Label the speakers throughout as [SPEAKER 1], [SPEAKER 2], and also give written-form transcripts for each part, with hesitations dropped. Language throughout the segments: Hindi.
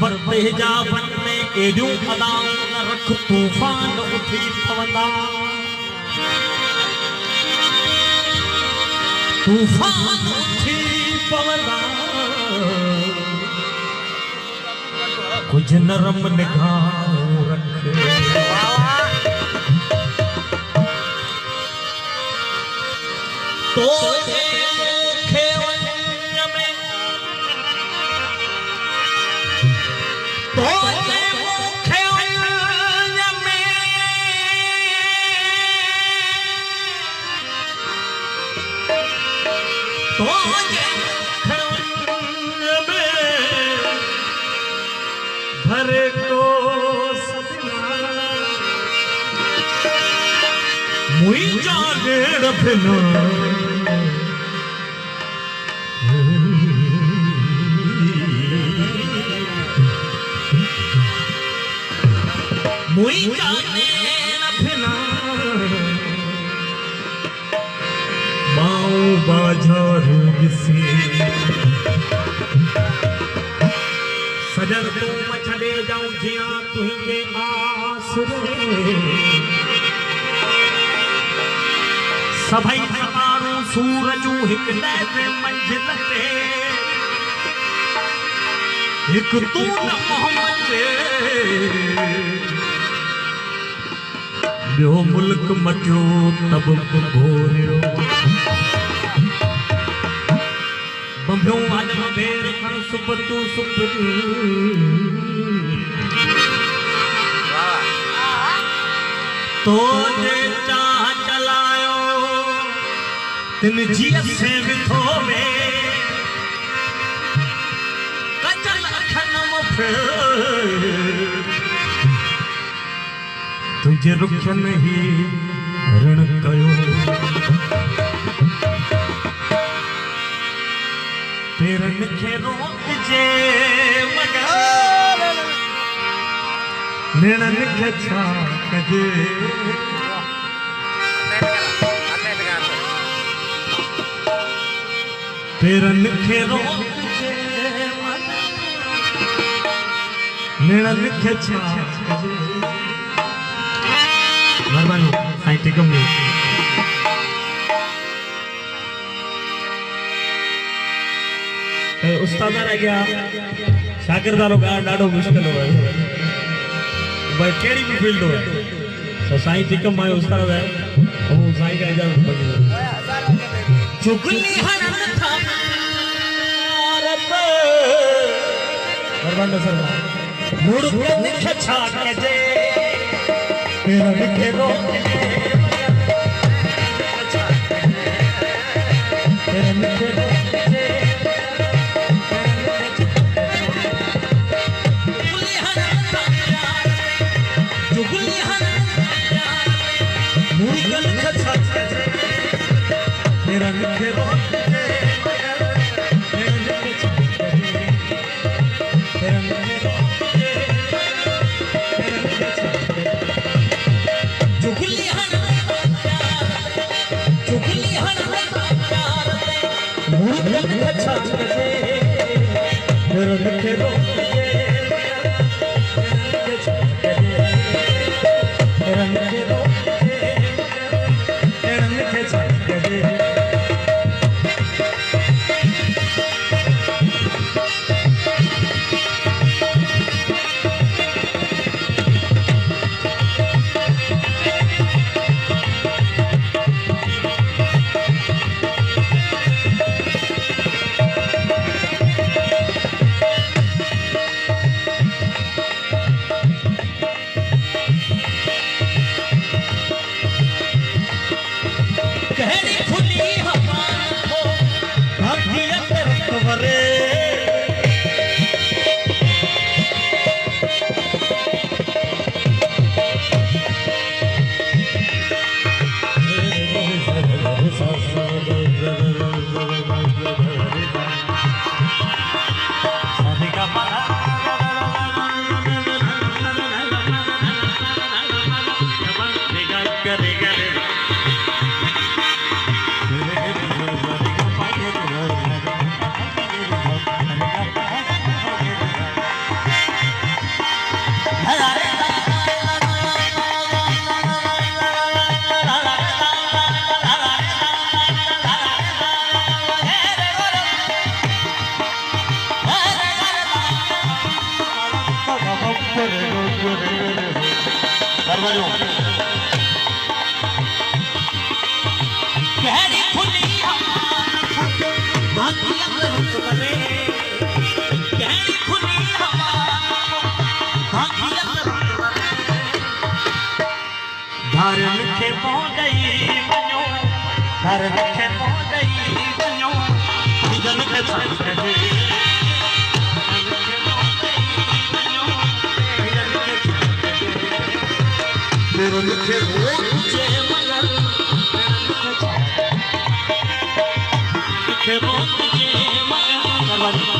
[SPEAKER 1] वक्त हिजाबन में एडियूं अदाऊं न रख तूफान उठी पवंदा तूफान उठी पवंदा कुछ नरम निगाहों रख तो भरे को सपना मुई जाने रखना मुई जाने रखना माऊ बाजारू बिसी सजन तू मछड़े जाऊं जिया तुझे आसरे सभई मारू सूरजू हिक दे मंजिल ते हिक तू न मोहम्मद बियो मुल्क मटियो तब घोरियो बंबियो आदम बेर खण सुब तू सुपरी तो जे चाह चलायो तिन जिय से विथो में कचल अखन फिर तुझे रुखन ही ऋण कयो पेरन खे रोक जे मगर निणन खे छा कजे पेरन खे रोक जे निणन खे छा कजे मेहरबानी साईं टिकम नी उस्ताद रह गया शागिर्दारो का डाढो मुश्किल हो भाई केड़ी भी फील्ड हो तो साईं टिकम मायो उस्ताद है वो साईं का इजाजत बनी चुगली हरन था रब मेहरबानी सर मुड़ के निख छा के जे तेरा लिखे रो तेरा लिखे रो मेरा लिखे रो
[SPEAKER 2] गहरी खुली हवा भागी अंदर बने गहरी खुली हवा भागी अंदर धार लिखे पहुंचई वञो धार लिखे पहुंचई वञो जन के संग मेरे लिखे तुझे मगर लिखे तुझे मगर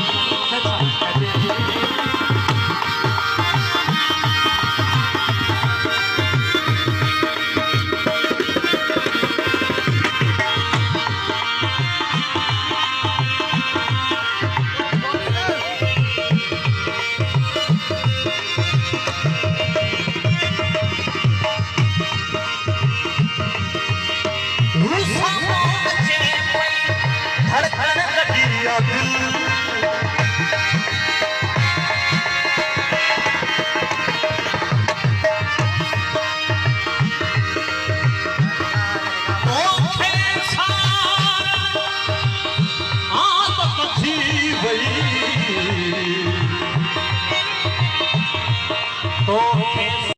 [SPEAKER 2] तो